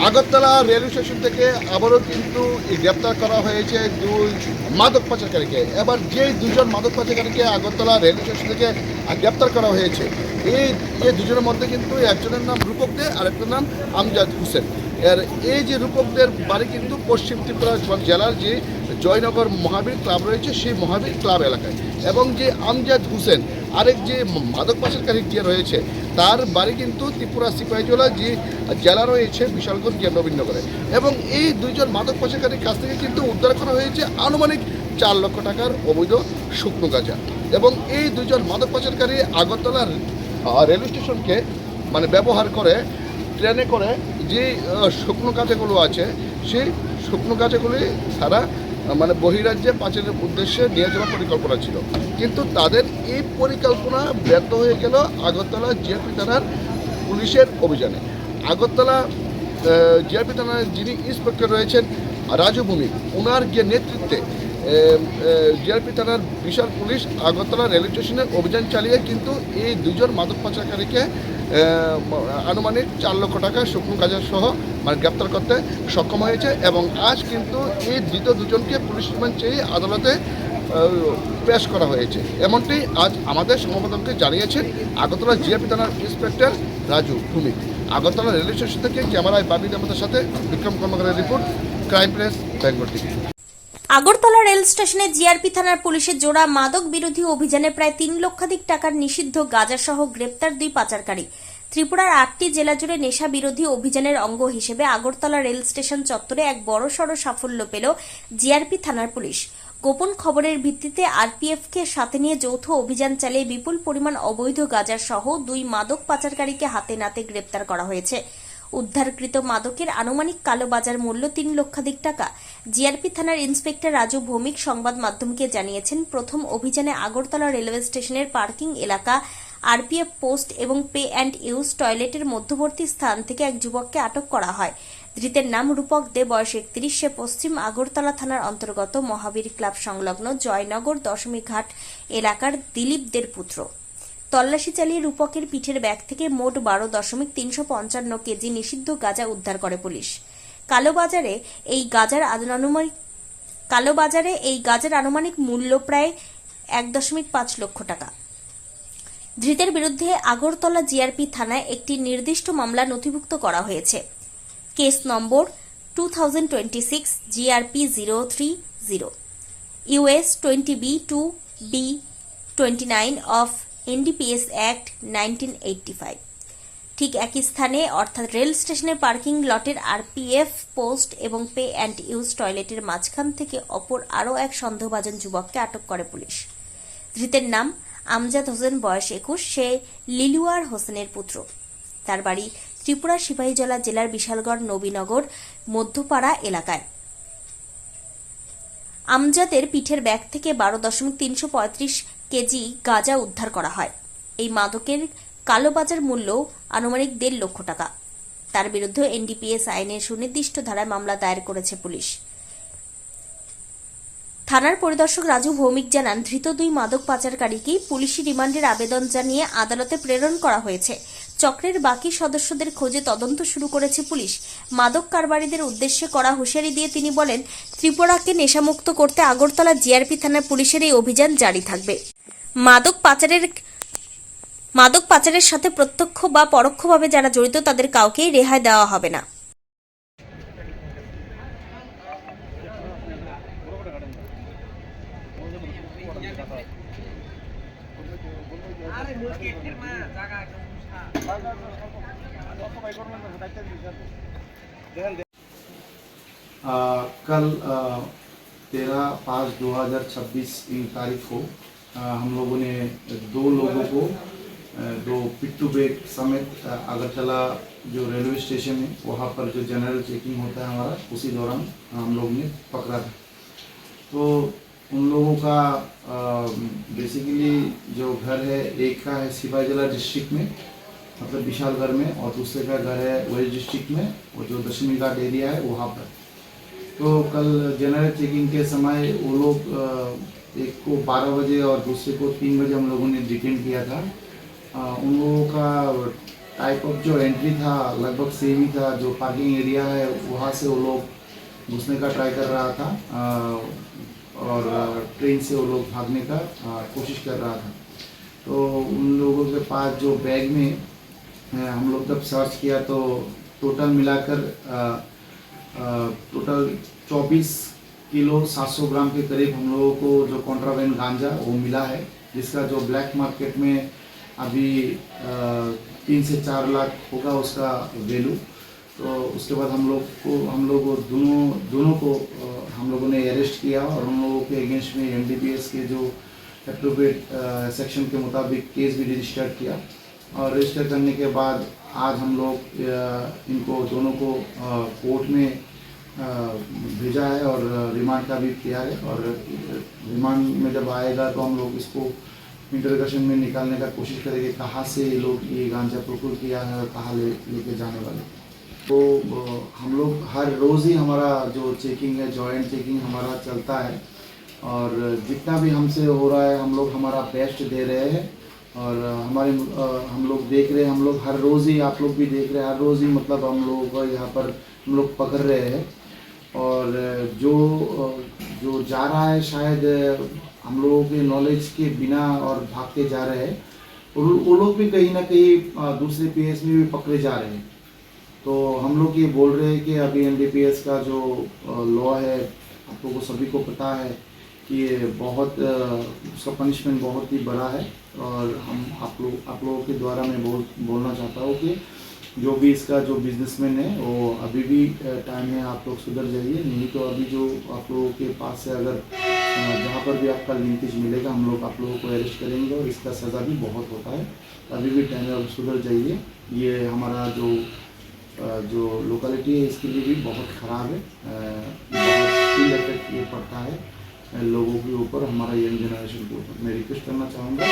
Agartala rail station থেকে আবারও কিন্তু গ্রেপ্তার করা হয়েছে দুই মাদক পাচারকারীকে। এবার যেই দুজন মাদক পাচারকারীকে আগরতলা রেল স্টেশন থেকে গ্রেপ্তার করা হয়েছে, এই দুজনের মধ্যে কিন্তু একজনের নাম রূপক দে আর একজনের নাম আমজাদ হোসেন। এই যে রূপকদের বাড়ি কিন্তু পশ্চিম ত্রিপুরা জেলার যে জয়নগর মহাবীর ক্লাব রয়েছে সেই মহাবীর ক্লাব এলাকায়, এবং যে আমজাদ হোসেন আরেক যে মাদক পাচারকারী যে রয়েছে তার বাড়ি কিন্তু ত্রিপুরা সিপাহীজলা যে জেলা রয়েছে বিশালগঞ্জ নবীনগরে। এবং এই দুইজন মাদক পাচারকারীর কাছ থেকে কিন্তু উদ্ধার করা হয়েছে আনুমানিক 4 লক্ষ টাকার অবৈধ শুকনো গাঁজা। এবং এই দুইজন মাদক পাচারকারী আগরতলার রেল স্টেশনকে ব্যবহার করে ট্রেনে করে যে শুকনো গাঁজাগুলো আছে সেই শুকনো গাঁজাগুলি সারা বহিরাজ্যে পাচারের উদ্দেশ্যে নিয়ে যাওয়ার পরিকল্পনা ছিল, কিন্তু তাদের এই পরিকল্পনা ব্যর্থ হয়ে গেল আগরতলা জিআরপি থানার পুলিশের অভিযানে। আগরতলা জিআরপি থানার যিনি ইন্সপেক্টর রয়েছেন রাজু ভৌমিক, ওনার যে নেতৃত্বে জিআরপি থানার বিশাল পুলিশ আগরতলা রেল স্টেশনে অভিযান চালিয়ে কিন্তু এই দুজন মাদক পাচারকারীকে আনুমানিক 4 লক্ষ টাকা শুকনো গাঁজা সহ গ্রেপ্তার করতে সক্ষম হয়েছে। এবং আজ কিন্তু এই দ্বিতীয় দুজনকে পুলিশ রিমান্ড চেয়ে আদালতে পেশ করা হয়েছে। এমনটি আজ আমাদের সংবাদদাতাকে জানিয়েছেন আগরতলা জিআরপি থানার inspector Raju Bhowmik. Agartala rail station থেকে ক্যামেরায় বাবিদ আহমেদের সাথে বিক্রম কর্মকারের রিপোর্ট, crime press, Bengal TV. Agartala rail স্টেশনে জিআরপি থানার পুলিশের জোড়া মাদক বিরোধী অভিযানে প্রায় 3 লক্ষাধিক টাকার নিষিদ্ধ গাঁজা সহ গ্রেপ্তার 2 পাচারকারী। ত্রিপুরার 8টি জেলা জুড়ে নেশা বিরোধী অভিযানের অঙ্গ হিসেবে আগরতলা রেল স্টেশন চত্বরে এক বড়সড় সাফল্য পেল জিআরপি থানার পুলিশ। গোপন খবরের ভিত্তিতে আরপিএফকে সাথে নিয়ে যৌথ অভিযান চালিয়ে বিপুল পরিমাণ অবৈধ গাঁজা সহ 2 মাদক পাচারকারীকে হাতে নাতে গ্রেপ্তার করা হয়েছে। উদ্ধারকৃত মাদকের আনুমানিক কালোবাজার মূল্য 3 লক্ষাধিক টাকা। জিআরপি থানার ইন্সপেক্টর রাজু ভৌমিক সংবাদ মাধ্যমকে জানিয়েছেন, প্রথম অভিযানে আগরতলা রেলওয়ে স্টেশনের পার্কিং এলাকা, আরপিএফ পোস্ট এবং পে অ্যান্ড ইউজ টয়লেটের মধ্যবর্তী স্থান থেকে এক যুবককে আটক করা হয়। ধৃতের নাম রূপক দে, বয়স 31। সে পশ্চিম আগরতলা থানার অন্তর্গত মহাবীর ক্লাব সংলগ্ন জয়নগর দশমী ঘাট এলাকার দিলীপ দের পুত্র। তল্লাশি চালিয়ে রূপকের পিঠের ব্যাগ থেকে মোট 12.355 কেজি নিষিদ্ধ গাঁজা উদ্ধার করে পুলিশ। কালোবাজারে এই গাঁজার আনুমানিক মূল্য প্রায় 1.5 লক্ষ টাকা। ধৃতের বিরুদ্ধে আগরতলা জিআরপি থানায় একটি নির্দিষ্ট মামলা নথিভুক্ত করা হয়েছে। Case number 2026 GRP 030 US 20B2B29 of NDPS act 1985। ঠিক একই স্থানে অর্থাৎ রেল স্টেশনের পার্কিং লটের আরপিএফ পোস্ট এবং পে অ্যান্ড ইউজ টয়লেটের মাঝখান থেকে অপর আরও এক সন্দেহভাজন যুবককে আটক করে পুলিশ। ধৃতের নাম আমজাদ হোসেন, বয়স 21। সে লিলুয়ার হোসেনের পুত্র। তার বাড়ি ত্রিপুরা সিপাহীজলা জেলার বিশালগড় নবীনগর মধ্যপাড়া এলাকায়। আমজাদের পিঠের ব্যাগ থেকে 12.335 কেজি গাঁজা উদ্ধার করা হয়। এই মাদকের কালোবাজার মূল্য আনুমানিক 1.5 লক্ষ টাকা। তার বিরুদ্ধে এনডিপিএস আইনের সুনির্দিষ্ট ধারায় মামলা দায়ের করেছে পুলিশ। থানার পরিদর্শক রাজু ভৌমিক জানান, ধৃত 2 মাদক পাচারকারীকেই পুলিশি রিমান্ডের আবেদন জানিয়ে আদালতে প্রেরণ করা হয়েছে। চক্রের বাকি সদস্যদের খোঁজে তদন্ত শুরু করেছে পুলিশ। মাদক কারবারিদের উদ্দেশ্যে করা হুঁশিয়ারি দিয়ে তিনি বলেন, ত্রিপুরাকে নেশামুক্ত করতে আগরতলা জিআরপি থানার পুলিশের এই অভিযান জারি থাকবে। মাদক পাচারের সাথে প্রত্যক্ষ বা পরোক্ষভাবে যারা জড়িত তাদের কাউকেই রেহাই দেওয়া হবে না। कल 13/5/2026 तारीख को हम लोगों ने 2 लोगों को 2 पिट्ठू बैग समेत अगरतला जो रेलवे स्टेशन है वहाँ पर जो जनरल चेकिंग होता है हमारा, उसी दौरान हम लोग ने पकड़ा था। तो उन लोगों का बेसिकली जो घर है, एक का है सिपाहीजला डिस्ट्रिक्ट में मतलब विशालगढ़ में, और दूसरे का घर है वेस्ट डिस्ट्रिक्ट में, वो जो दशमी घाट एरिया है वहाँ पर। तो कल जनरल चेकिंग के समय वो लोग एक को 12 बजे और दूसरे को 3 बजे हम लोगों ने डिटेन किया था। उन लोगों का टाइप ऑफ जो एंट्री था लगभग सेम ही था। जो पार्किंग एरिया है वहाँ से वो लोग घुसने का ट्राई कर रहा था और ट्रेन से वो लोग भागने का कोशिश कर रहा था। तो उन लोगों के पास जो बैग में हम लोग जब सर्च किया तो टोटल मिलाकर टोटल 24 किलो 700 ग्राम के करीब हम लोगों को जो कॉन्ट्राबैंड गांजा वो मिला है, जिसका जो ब्लैक मार्केट में अभी 3 से 4 लाख होगा उसका वैल्यू। तो उसके बाद हम लोग दोनों को हम लोगों ने अरेस्ट किया और हम लोगों के अगेंस्ट में एनडीपीएस के जो एप्रोप्रिएट सेक्शन के मुताबिक केस भी रजिस्टर किया। और रजिस्टर करने के बाद आज हम लोग इनको दोनों को कोर्ट में भेजा है और रिमांड का भी किया है। और रिमांड में जब आएगा तो हम लोग इसको इंटरोगेशन में निकालने का कोशिश करेंगे कहाँ से ये लोग ये गांजा प्रोक्योर किया है और कहाँ लेके जाने वाले। तो हम लोग हर रोज़ ही हमारा जो चेकिंग है, जॉइंट चेकिंग हमारा चलता है और जितना भी हमसे हो रहा है हम लोग हमारा बेस्ट दे रहे हैं। और हम लोग देख रहे हैं, हम लोग हर रोज़ ही, आप लोग भी देख रहे हैं, हर रोज़ ही मतलब हम लोगों को यहाँ पर हम लोग पकड़ रहे हैं। और जो जा रहा है शायद हम लोगों के नॉलेज के बिना और भाग के जा रहे हैं, वो लोग भी कहीं ना कहीं दूसरे पीएस में भी पकड़े जा रहे हैं। तो हम लोग ये बोल रहे हैं कि अभी एनडीपीएस का जो लॉ है आप लोगों को सभी को पता है कि ये बहुत उसका पनिशमेंट बहुत ही बड़ा है। और हम आप लोगों के द्वारा मैं बोलना चाहता हूँ कि जो भी इसका जो बिजनेसमैन है वो अभी भी टाइम में आप लोग सुधर जाइए, नहीं तो अभी जो आप लोगों के पास से अगर जहाँ पर भी आपका लिंकेज मिलेगा हम लोग आप लोगों को अरेस्ट करेंगे और इसका सज़ा भी बहुत होता है। अभी भी टाइम में सुधर जाइए। ये हमारा जो लोकेलिटी है इसके लिए भी बहुत ख़राब है, बहुत इल इफेक्ट ये पड़ता है लोगों के ऊपर, हमारा यंग जनरेशन के ऊपर। मैं रिक्वेस्ट करना चाहूँगा